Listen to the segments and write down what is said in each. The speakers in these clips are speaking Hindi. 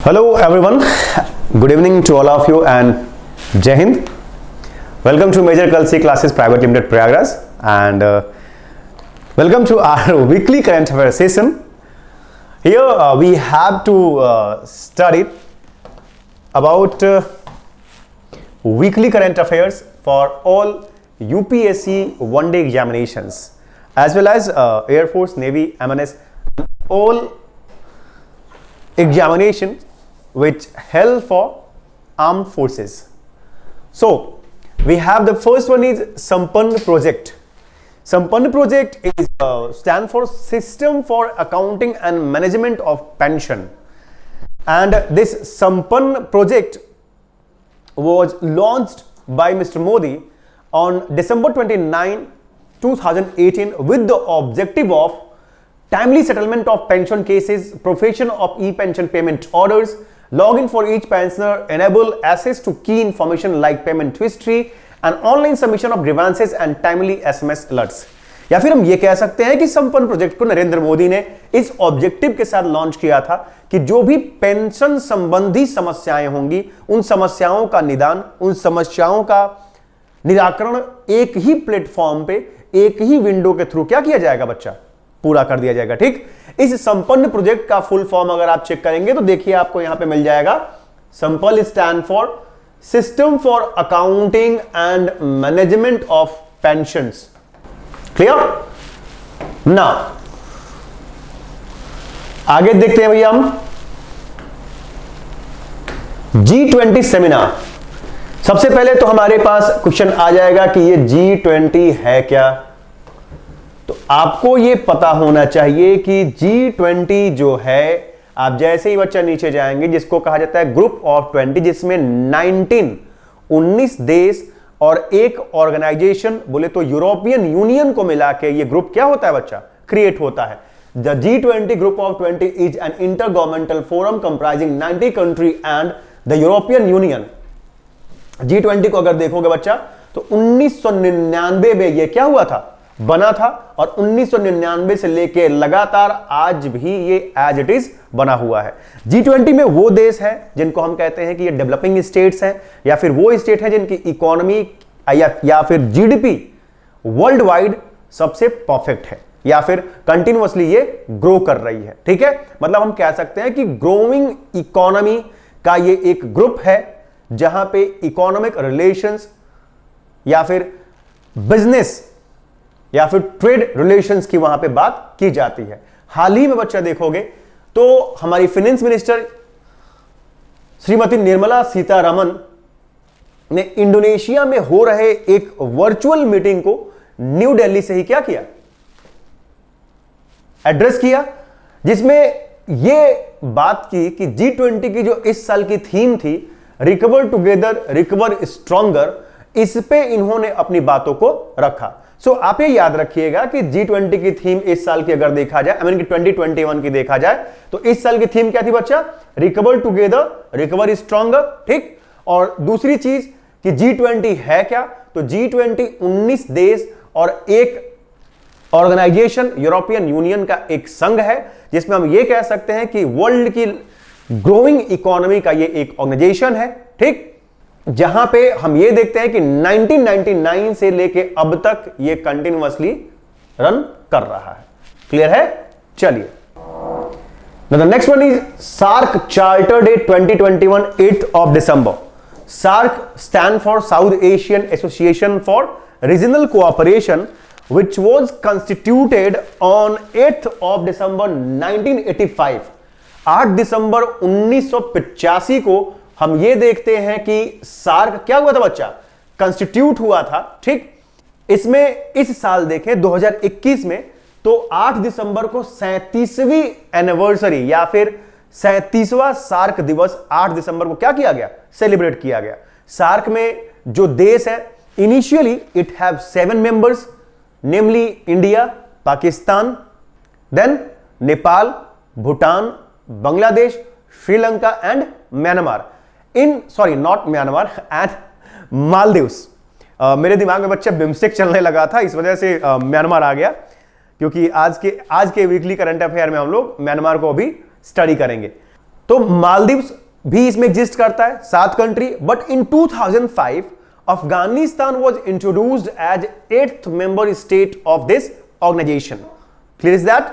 Hello everyone, good evening to all of you and Jai Hind. Welcome to Major Kalsi Classes Private Limited Prayagraj and welcome to our weekly current affairs session. Here we have to study about weekly current affairs for all UPSC one-day examinations as well as Air Force, Navy, MNS, all examinations which held for armed forces. So we have the first one is Sampann project. Sampann project is stand for System for Accounting and Management of Pension, and this Sampann project was launched by Mr. Modi on December 29, 2018 with the objective of timely settlement of pension cases, provision of e-pension payment orders, login for each pensioner, enable access to key information like payment history and online submission of grievances and timely SMS alerts. या फिर हम ये कह सकते हैं कि संपन्न प्रोजेक्ट को नरेंद्र मोदी ने इस ऑब्जेक्टिव के साथ लॉन्च किया था कि जो भी पेंशन संबंधी समस्याएं होंगी उन समस्याओं का निदान, उन समस्याओं का निराकरण एक ही प्लेटफॉर्म पे, एक ही विंडो के थ्रू क्या किया जाएगा बच्चा, पूरा कर दिया जाएगा। ठीक, इस संपन्न प्रोजेक्ट का फुल फॉर्म अगर आप चेक करेंगे तो देखिए आपको यहां पे मिल जाएगा संपन्न stand for system for accounting and management of pensions. Clear? Now आगे देखते हैं भैया हम G20 सेमिनार। सबसे पहले तो हमारे पास क्वेश्चन आ जाएगा कि ये G20 है क्या, तो आपको ये पता होना चाहिए कि G20 जो है, आप जैसे ही बच्चा नीचे जाएंगे जिसको कहा जाता है ग्रुप ऑफ 20, जिसमें 19 देश और एक ऑर्गेनाइजेशन, बोले तो यूरोपियन यूनियन को मिला के ये ग्रुप क्या होता है बच्चा, क्रिएट होता है। The G20 group of 20 is an inter governmental forum comprising 90 country and the European union. G20 को अगर देखोगे बच्चा तो 1999 में ये क्या हुआ था, बना था, और 1999 से लेके लगातार आज भी ये एज इट इज बना हुआ है। G20 में वो देश है जिनको हम कहते हैं कि ये डेवलपिंग स्टेट्स हैं, या फिर वो स्टेट है जिनकी इकोनॉमी या फिर जीडीपी वर्ल्ड वाइड सबसे परफेक्ट है, या फिर कंटिन्यूअसली ये ग्रो कर रही है। ठीक है, मतलब हम कह सकते हैं कि ग्रोइंग इकोनॉमी का ये एक ग्रुप है जहां पे इकोनॉमिक रिलेशंस या फिर बिजनेस या फिर ट्रेड रिलेशंस की वहां पे बात की जाती है। हाल ही में बच्चा देखोगे तो हमारी फाइनेंस मिनिस्टर श्रीमती निर्मला सीतारमन ने इंडोनेशिया में हो रहे एक वर्चुअल मीटिंग को न्यू दिल्ली से ही क्या किया, एड्रेस किया, जिसमें यह बात की कि G20 की जो इस साल की थीम थी रिकवर टुगेदर रिकवर स्ट्रॉन्गर, इस पे इन्होंने अपनी बातों को रखा। सो आप ये याद रखिएगा कि G20 की थीम इस साल की अगर देखा जाए, आई मीन कि 2021 की देखा जाए, तो इस साल की थीम क्या थी बच्चा, रिकवर टुगेदर रिकवर स्ट्रॉन्गर। ठीक, और दूसरी चीज कि G20 है क्या, तो G20 19 देश और एक ऑर्गेनाइजेशन यूरोपियन यूनियन का एक संघ है, जिसमें हम ये कह सकते हैं कि वर्ल्ड की ग्रोइंग इकोनॉमी का ये एक ऑर्गेनाइजेशन है। ठीक, जहां पे हम ये देखते हैं कि 1999 से लेके अब तक ये कंटिन्यूअसली रन कर रहा है। क्लियर है? चलिए, the next one is SAARC charter day 2021 8th of December। SAARC stand for South Asian Association for Regional Cooperation which was constituted on 8th of December 1985। 8 दिसंबर 1985 को हम ये देखते हैं कि सार्क क्या हुआ था बच्चा, कंस्टिट्यूट हुआ था। ठीक, इसमें इस साल देखें 2021 में तो 8 दिसंबर को 37वीं एनिवर्सरी या फिर 37वां सार्क दिवस 8 दिसंबर को क्या किया गया, सेलिब्रेट किया गया। सार्क में जो देश है, initially it have 7 members, namely India, Pakistan, then Nepal, Bhutan, Bangladesh, Sri Lanka and Myanmar. Not Myanmar and Maldives. मेरे दिमाग में बच्चा बिम्स्टेक चलने लगा था, इस वजह से म्यांमार आ गया, क्योंकि आज के वीकली करंट अफेयर में हम लोग म्यांमार को अभी स्टडी करेंगे। तो मालदीव्स भी इसमें एग्जिस्ट करता है, 7 country. But in 2005 Afghanistan was introduced as 8th member state of this organization. Clear is that?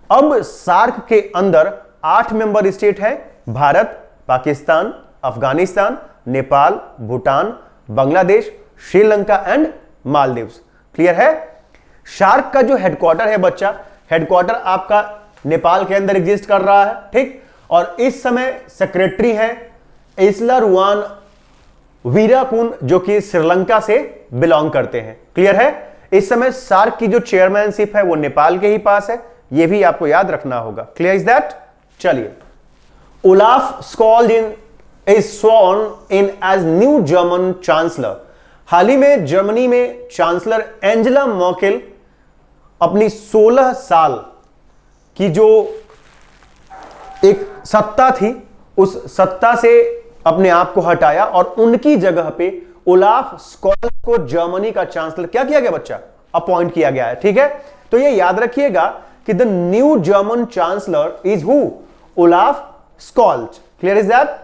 अब सार्क के अंदर 8 मेंबर स्टेट है, भारत, पाकिस्तान, अफगानिस्तान, नेपाल, भूटान, बांग्लादेश, श्रीलंका एंड मालदीव्स। क्लियर है? सार्क का जो हेडक्वार्टर है बच्चा, हेडक्वार्टर आपका नेपाल के अंदर एग्जिस्ट कर रहा है, ठीक। और इस समय सेक्रेटरी है इस्लारुआन वीराकुन, जो कि श्रीलंका से बिलोंग करते हैं। क्लियर है? इस समय सार्क की जो चेयरमैनशिप है वो नेपाल के ही पास है, ये भी आपको याद रखना होगा। Clear is that? चलिए, Olaf Scholz is sworn in as new German chancellor. हाल ही में जर्मनी में चांसलर एंजेला मर्केल अपनी 16 साल की जो एक सत्ता थी, उस सत्ता से अपने आप को हटाया और उनकी जगह पे ओलाफ स्कॉल्स को जर्मनी का चांसलर क्या किया गया बच्चा? अपॉइंट किया गया है। ठीक है, तो ये याद रखिएगा कि the new German chancellor is who? Olaf Scholtz. Clear is that?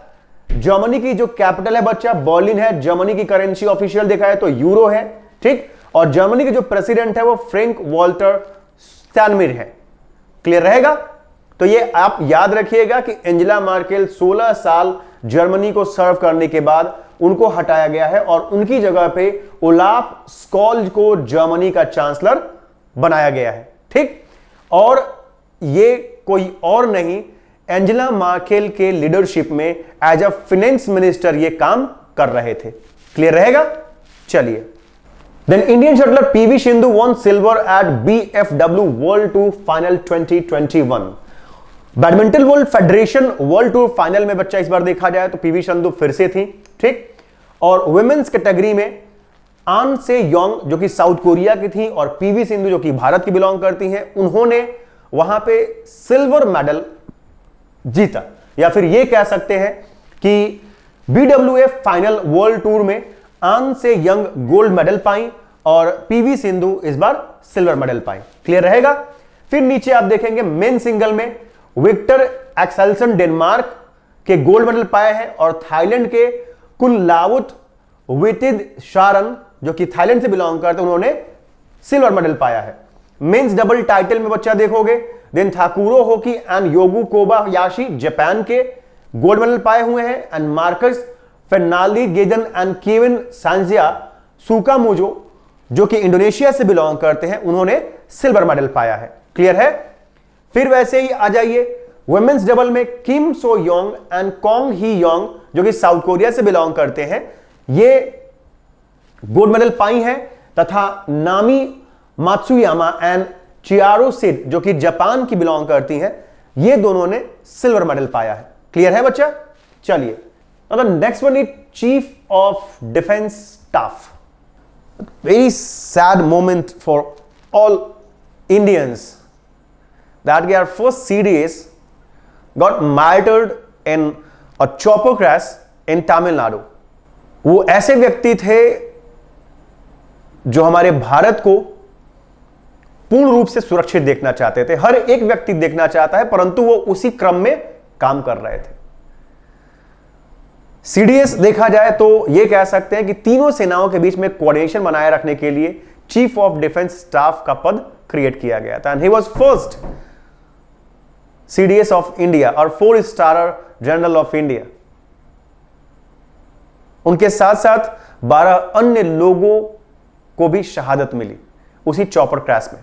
Germany की जो कैपिटल है बच्चा बर्लिन है, जर्मनी की करेंसी ऑफिशियल देखा है तो यूरो है, ठीक। और जर्मनी के जो प्रेसिडेंट है वो फ्रैंक वॉल्टर स्टैनमीर है। क्लियर रहेगा? तो ये आप याद रखिएगा कि एंजेला मर्केल 16 साल जर्मनी को सर्व करने के बाद उनको हटाया गया है और उनकी जगह पे ओलाफ स्कॉल्स को जर्मनी का चांसलर बनाया गया है, ठीक। और ये कोई और नहीं, एंजेला मर्केल के लीडरशिप में एज अ फाइनेंस मिनिस्टर ये काम कर रहे थे। क्लियर रहेगा? चलिए, then Indian shuttler PV Sindhu won silver at BWF world tour final 2021। Badminton world federation world tour final में बच्चा इस बार देखा जाए तो पीवी सिंधु फिर से थी, ठीक। और वुमेन्स कैटेगरी में आन से योंग जो कि साउथ कोरिया की थी और पीवी सिंधु जो कि भारत की बिलोंग करती हैं, उन्होंने वहां पे सिल्वर मेडल जीता। या फिर ये कह सकते हैं कि बीडब्ल्यूएफ फाइनल वर्ल्ड टूर में आन से यंग गोल्ड मेडल पाई और पीवी सिंधु इस बार सिल्वर मेडल पाई। क्लियर रहेगा? फिर नीचे आप देखेंगे मेन सिंगल में विक्टर एक्सेल्सन डेनमार्क के गोल्ड मेडल पाए हैं और थाईलैंड के कुनलावुत विटिद शारन जो कि थाईलैंड से बिलोंग करते हैं, उन्होंने सिल्वर मेडल पाया है। मेंस डबल टाइटल में बच्चा देखोगे then Takuro Hoki and Yugo Kobayashi Japan के गोल्ड मेडल पाए हुए हैं and Marcus Fernaldi Gideon and Kevin Sanjaya Sukamuljo जो कि इंडोनेशिया से बिलोंग करते हैं, उन्होंने सिल्वर मेडल पाया है। क्लियर है? फिर वैसे ही आ जाइए वुमेन्स डबल में Kim So Yeong and Kong Hee Yong जो कि साउथ कोरिया से बिलोंग करते हैं, ये गोल्ड मेडल पाई हैं तथा नामी मात्सुयामा एंड चियारो सिड जो कि जापान की बिलोंग करती हैं, ये दोनों ने सिल्वर मेडल पाया है। क्लियर है बच्चा? चलिए, the next one is chief of defence staff. Very sad moment for all Indians that their first CDS got martyred in a chopper crash in Tamil Nadu। वो ऐसे व्यक्ति थे जो हमारे भारत को पूर्ण रूप से सुरक्षित देखना चाहते थे। हर एक व्यक्ति देखना चाहता है, परंतु वो उसी क्रम में काम कर रहे थे। सीडीएस देखा जाए तो यह कह सकते हैं कि तीनों सेनाओं के बीच में कोऑर्डिनेशन बनाए रखने के लिए चीफ ऑफ डिफेंस स्टाफ का पद क्रिएट किया गया था। And he was first CDS of India और 4 स्टार जनरल ऑफ इंडिया। उनके साथ साथ 12 अन्य लोगों को भी शहादत मिली उसी चॉपर क्रैश में।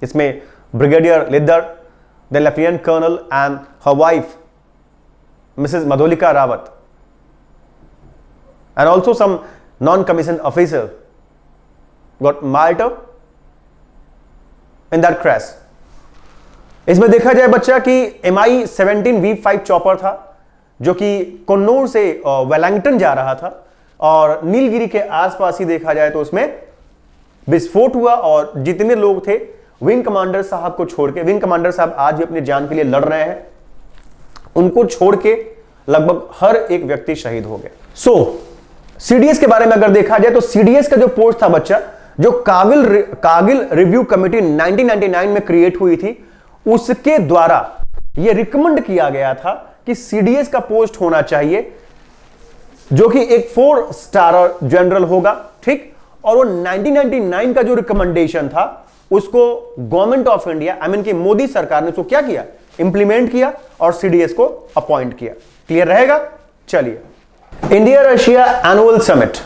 इसमें brigadier Lidder, the lieutenant colonel and her wife Mrs Madhulika Rawat and also some non-commissioned officer got martyred in that crash। इसमें देखा जाए बच्चा कि MI-17 V5 चॉपर था जो कि कन्नौर से वेलिंगटन जा रहा था और नीलगिरी के आसपास ही देखा जाए तो उसमें विस्फोट हुआ और जितने लोग थे विंग कमांडर साहब को छोड़ के, विंग कमांडर साहब आज भी अपनी जान के लिए लड़ रहे हैं, उनको छोड़ के लगभग हर एक व्यक्ति शहीद हो गया। सीडीएस के बारे में अगर देखा जाए तो सीडीएस का जो पोस्ट था बच्चा, जो कारगिल रिव्यू कमेटी 1999 में क्रिएट हुई थी, उसके द्वारा यह रिकमेंड किया गया था कि कि सीडीएस का पोस्ट होना चाहिए जो कि एक 4 स्टार जनरल होगा, ठीक। और वो 1999 का जो रिकमेंडेशन था उसको government of India I mean कि मोदी सरकार ने उसको क्या किया, इंप्लीमेंट किया और सीडीएस को अपॉइंट किया। क्लियर रहेगा। चलिए, India Russia annual summit.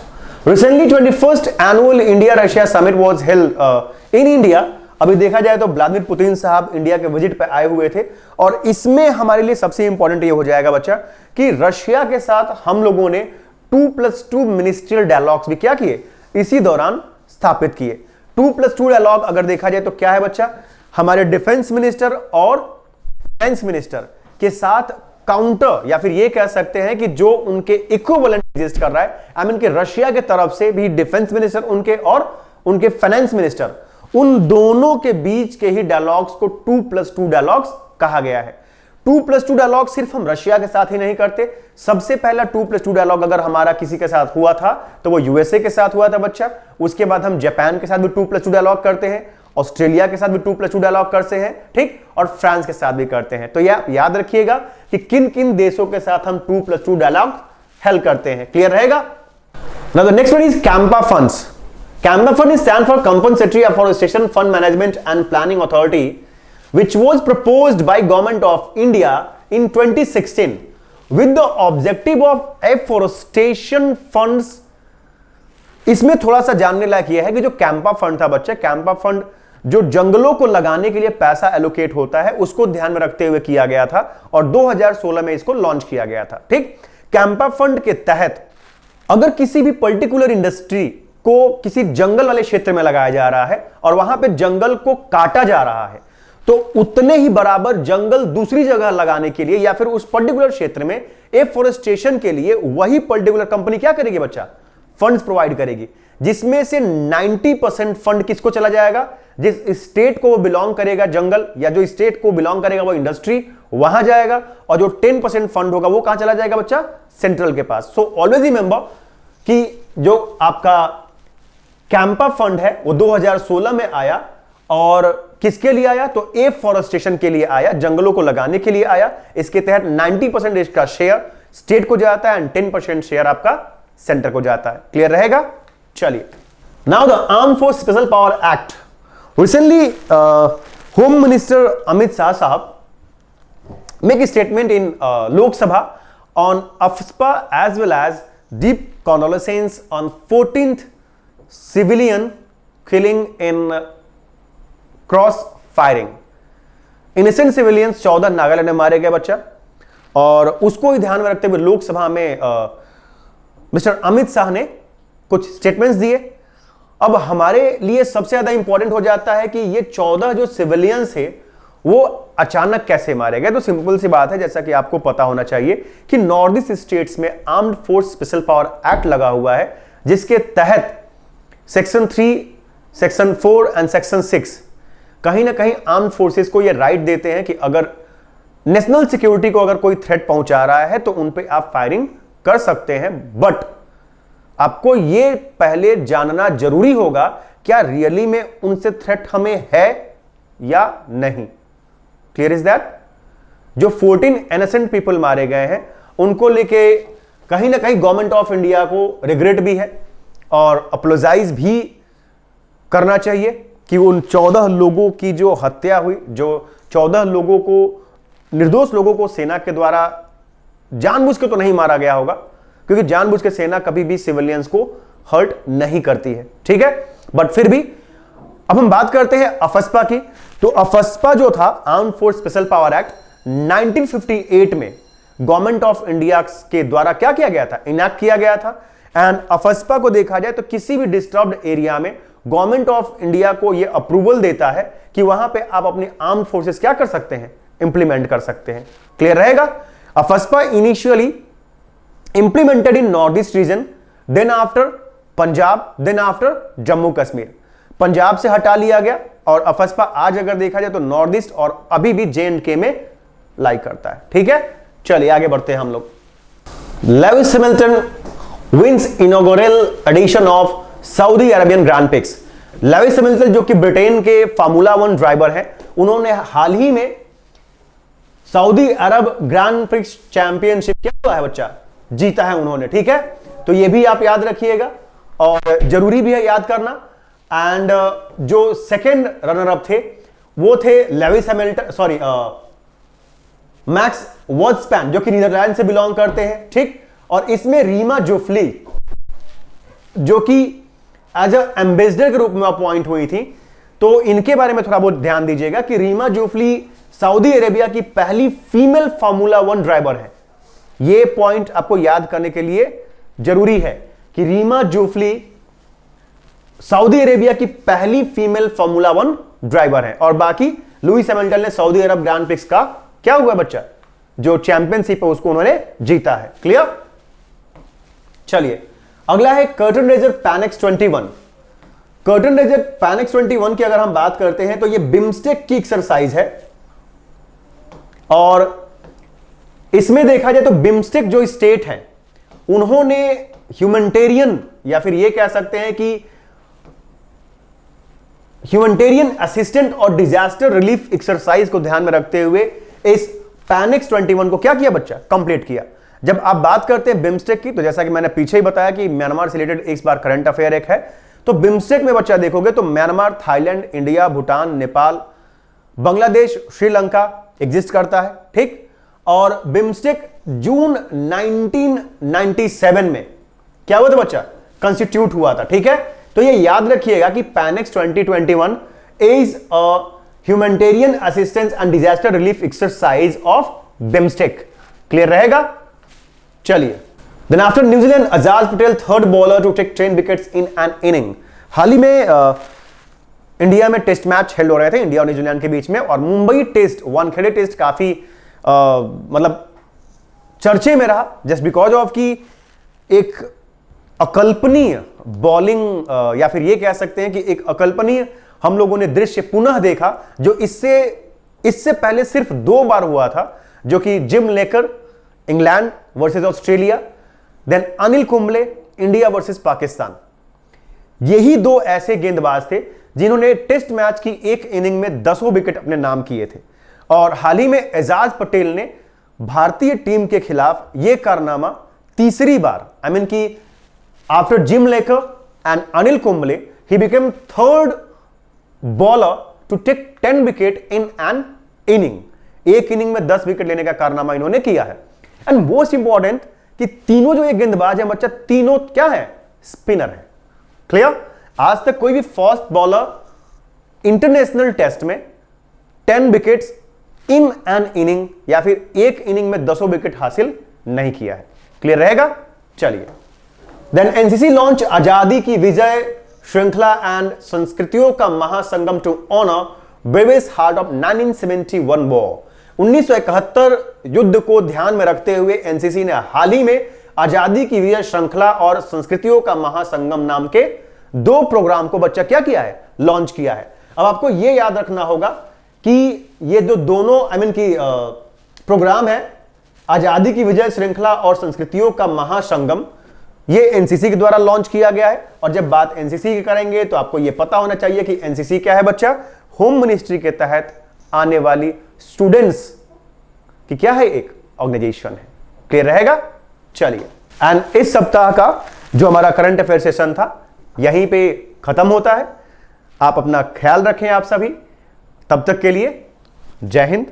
Recently 21st annual India Russia summit was held in India. अभी देखा जाए तो व्लादिमीर पुतिन साहब इंडिया के विजिट पे आए हुए थे और इसमें हमारे लिए सबसे इंपॉर्टेंट ये हो जाएगा बच्चा कि रशिया के साथ हम लोगों ने 2+2 मिनिस्ट्रियल डायलॉग्स भी क्या किए, इसी दौरान स्थापित किए। 2+2 डायलॉग अगर देखा जाए तो क्या है बच्चा, हमारे डिफेंस मिनिस्टर और फाइनेंस मिनिस्टर के साथ काउंटर या फिर ये कह सकते हैं कि जो उनके इक्विवेलेंट एग्जिस्ट कर रहा है, आई मीन कि रशिया के तरफ से भी डिफेंस मिनिस्टर उनके और उनके फाइनेंस मिनिस्टर, उन दोनों के बीच के ही डायलॉग्स को 2+2 डायलॉग्स कहा गया है। 2+2 डायलॉग सिर्फ हम रशिया के साथ ही नहीं करते। सबसे पहला 2+2 डायलॉग अगर हमारा किसी के साथ हुआ था तो वो यूएसए के साथ हुआ था बच्चा। उसके बाद हम जापान के साथ भी 2+2 डायलॉग करते हैं, ऑस्ट्रेलिया के साथ भी 2+2 डायलॉग करते हैं, ठीक, और फ्रांस के साथ भी करते हैं। तो याद रखिएगा कि किन किन देशों के साथ हम 2+2 डायलॉग हेल्प करते हैं। क्लियर रहेगा। Now the next one is Campa funds. CAMPA fund stand for compensatory afforestation fund management and planning authority which was proposed by government of India in 2016 with the objective of afforestation funds। इसमें थोड़ा सा जानने लायक यह है कि जो कैंपा फंड था बच्चे, कैंपा फंड जो जंगलों को लगाने के लिए पैसा एलोकेट होता है उसको ध्यान में रखते हुए किया गया था और 2016 में इसको लॉन्च किया गया था, ठीक। कैंपा फंड के तहत अगर किसी भी पर्टिकुलर इंडस्ट्री को किसी जंगल वाले क्षेत्र में लगाया जा रहा है और वहां पे जंगल को काटा जा रहा है तो उतने ही बराबर जंगल दूसरी जगह लगाने के लिए या फिर उस पर्टिकुलर क्षेत्र में एफोरेस्टेशन के लिए वही पर्टिकुलर कंपनी क्या करेगी बच्चा, फंड्स प्रोवाइड करेगी, जिसमें से 90% फंड किसको चला जाएगा, जिस स्टेट को वो बिलोंग करेगा जंगल या जो स्टेट को बिलोंग करेगा वो इंडस्ट्री वहां जाएगा, और जो 10% फंड होगा वो कहां चला जाएगा बच्चा, सेंट्रल के पास। सो ऑलवेज रिमेंबर कि जो आपका कैंपा फंड है वो 2016 में आया और किसके लिए आया, तो एफोरेस्टेशन के लिए आया, जंगलों को लगाने के लिए आया। इसके तहत 90% इसका शेयर स्टेट को जाता है एंड 10% शेयर आपका सेंटर को जाता है। क्लियर रहेगा। चलिए, now the arm force special power act. Recently home minister Amit Shah साहब make a statement in Lok Sabha on AFSPA as well as deep condolences on 14th civilian killing in cross firing. Innocent civilians 14 Nagaland में मारे गए बच्चा, और उसको ही ध्यान में रखते हुए लोकसभा में मिस्टर अमित शाह ने कुछ स्टेटमेंट्स दिए। अब हमारे लिए सबसे ज्यादा इंपॉर्टेंट हो जाता है कि ये 14 जो सिविलियंस है वो अचानक कैसे मारे गए। तो सिंपल सी बात है, जैसा कि आपको पता होना चाहिए कि नॉर्थ ईस्ट स्टेट्स में armed force special power act लगा हुआ है, जिसके तहत सेक्शन 3, सेक्शन 4 एंड सेक्शन 6 कहीं ना कहीं आर्म्ड फोर्सेस को यह राइट देते हैं कि अगर नेशनल सिक्योरिटी को अगर कोई थ्रेट पहुंचा रहा है तो उन पे आप फायरिंग कर सकते हैं। बट आपको यह पहले जानना जरूरी होगा क्या रियली में उनसे थ्रेट हमें है या नहीं। Clear is that. जो 14 इनोसेंट पीपल मारे गए हैं उनको लेके कहीं ना कहीं गवर्नमेंट ऑफ इंडिया को रिग्रेट भी है और अपोलोजाइज भी करना चाहिए कि उन 14 लोगों की जो हत्या हुई, जो 14 लोगों को, निर्दोष लोगों को सेना के द्वारा जानबूझ के तो नहीं मारा गया होगा, क्योंकि जानबूझ के सेना कभी भी सिविलियंस को हर्ट नहीं करती है, ठीक है। बट फिर भी अब हम बात करते हैं अफस्पा की। तो अफस्पा जो था, arm force special power act, 1958 में गवर्नमेंट ऑफ इंडिया के द्वारा क्या किया गया था, इनैक्ट किया गया था। एंड अफस्पा को देखा जाए तो किसी भी डिस्टर्ब्ड एरिया में गवर्नमेंट ऑफ इंडिया को यह अप्रूवल देता है कि वहां पे आप अपनी आर्म फोर्सेस क्या कर सकते हैं, इंप्लीमेंट कर सकते हैं। क्लियर रहेगा। AFSPA initially implemented in north east region, then after Punjab, then after Jammu Kashmir. Punjab से हटा लिया गया और अफस्पा आज अगर देखा जाए तो नॉर्थ ईस्ट और अभी भी J&K में लाई करता है, ठीक है। चलिए आगे बढ़ते हैं हम लोग। Lewis Hamilton wins inaugural edition of Saudi Arabian Grand Prix. Lewis Hamilton जो कि ब्रिटेन के फार्मूला 1 ड्राइवर हैं, उन्होंने हाल ही में सऊदी अरब ग्रैंड प्रिक्स चैंपियनशिप क्या हुआ है बच्चा, जीता है उन्होंने। ठीक है, तो ये भी आप याद रखिएगा और जरूरी भी है याद करना। एंड जो सेकेंड रनर अप थे वो थे Lewis Hamilton, sorry max Verstappen, जो कि नीदरलैंड से बिलोंग करते हैं। ठीक, और इसमें रीमा जोफ्ली जो कि एज अ एम्बेसडर के रूप में अपॉइंट हुई थी, तो इनके बारे में थोड़ा बहुत ध्यान दीजिएगा कि रीमा जोफ्ली सऊदी अरेबिया की पहली फीमेल फार्मूला 1 ड्राइवर है। यह पॉइंट आपको याद करने के लिए जरूरी है कि रीमा जोफ्ली सऊदी अरेबिया की पहली फीमेल फार्मूला 1 ड्राइवर है। और बाकी लुइस हैमिल्टन ने सऊदी अरब ग्रैंड प्रिक्स का क्या हुआ बच्चा, जो चैंपियनशिप है उसको उन्होंने जीता है। क्लियर, चलिए अगला है कर्टन रेजर पैनेक्स 21। कर्टन रेजर पैनेक्स 21 की अगर हम बात करते हैं तो ये बिम्स्टेक की एक्सरसाइज है, और इसमें देखा जाए तो बिम्स्टेक जो स्टेट है उन्होंने ह्यूमैनिटेरियन या फिर ये कह सकते हैं कि ह्यूमैनिटेरियन असिस्टेंट और डिजास्टर रिलीफ एक्सरसाइज को ध्यान में रखते हुए इस पैनेक्स 21 को क्या किया बच्चा, कंप्लीट किया। जब आप बात करते हैं बिम्स्टेक की, तो जैसा कि मैंने पीछे ही बताया कि म्यांमार से रिलेटेड इस बार करंट अफेयर एक है, तो बिम्स्टेक में बच्चा देखोगे तो Myanmar, Thailand, India, Bhutan, Nepal, Bangladesh, Sri Lanka exist करता है। ठीक, और बिम्स्टेक जून 1997 में क्या हुआ था बच्चा, कंस्टिट्यूट हुआ था। ठीक है, तो ये याद रखिएगा कि पैनेक्स 2021 is a humanitarian assistance and disaster relief exercise of BIMSTEC. Clear रहेगा, चलिए। Then after New Zealand, Ajaz Patel third bowler to take 10 wickets in an inning. हाल ही में इंडिया में टेस्ट मैच हेल्ड हो रहे थे इंडिया और न्यूजीलैंड के बीच में, और मुंबई टेस्ट, वानखेड़े टेस्ट काफी मतलब चर्चे में रहा, जस्ट बिकॉज ऑफ कि एक अकल्पनीय बॉलिंग या फिर ये कह सकते हैं कि एक अकल्पनीय हम लोगों ने दृश्य पुनः देखा, जो इससे पहले सिर्फ 2 बार हुआ था, जो कि Jim Laker England versus Australia, then Anil Kumble India versus Pakistan. यही 2 ऐसे गेंदबाज थे जिन्होंने टेस्ट मैच की एक इनिंग में 10 विकेट अपने नाम किए थे। और हाल ही में एजाज पटेल ने भारतीय टीम के खिलाफ यह कारनामा तीसरी बार, आई मीन कि after Jim Laker and Anil Kumble, he became third bowler to take 10 wicket in an inning. एक इनिंग में 10 विकेट लेने का कारनामा इन्होंने किया है। एंड मोस्ट इंपॉर्टेंट कि तीनों जो ये गेंदबाज है बच्चा, तीनों क्या है, स्पिनर है। क्लियर, आज तक कोई भी फास्ट बॉलर इंटरनेशनल टेस्ट में 10 विकेट्स इन एन इनिंग या फिर एक इनिंग में 10 विकेट हासिल नहीं किया है। क्लियर रहेगा, चलिए। देन एनसीसी लॉन्च आजादी की विजय श्रृंखला एंड संस्कृतियों का महासंगम to honour bravest heart of 1971 war. 1971 युद्ध को ध्यान में रखते हुए एनसीसी ने हाल ही में आजादी की विजय श्रृंखला और संस्कृतियों का महासंगम नाम के 2 प्रोग्राम को बच्चा क्या किया है, लॉन्च किया है। अब आपको यह याद रखना होगा कि ये जो दोनों आई मीन की प्रोग्राम है, आजादी की विजय श्रृंखला और संस्कृतियों का महासंगम, ये एनसीसी के द्वारा लॉन्च किया गया है। और जब बात एनसीसी की करेंगे तो आपको यह पता होना चाहिए कि एनसीसी क्या है बच्चा, होम मिनिस्ट्री के तहत आने वाली स्टूडेंट्स की क्या है, एक ऑर्गेनाइजेशन है। क्लियर रहेगा, चलिए। एंड इस सप्ताह का जो हमारा करंट अफेयर सेशन था यहीं पे खत्म होता है। आप अपना ख्याल रखें आप सभी, तब तक के लिए जय हिंद।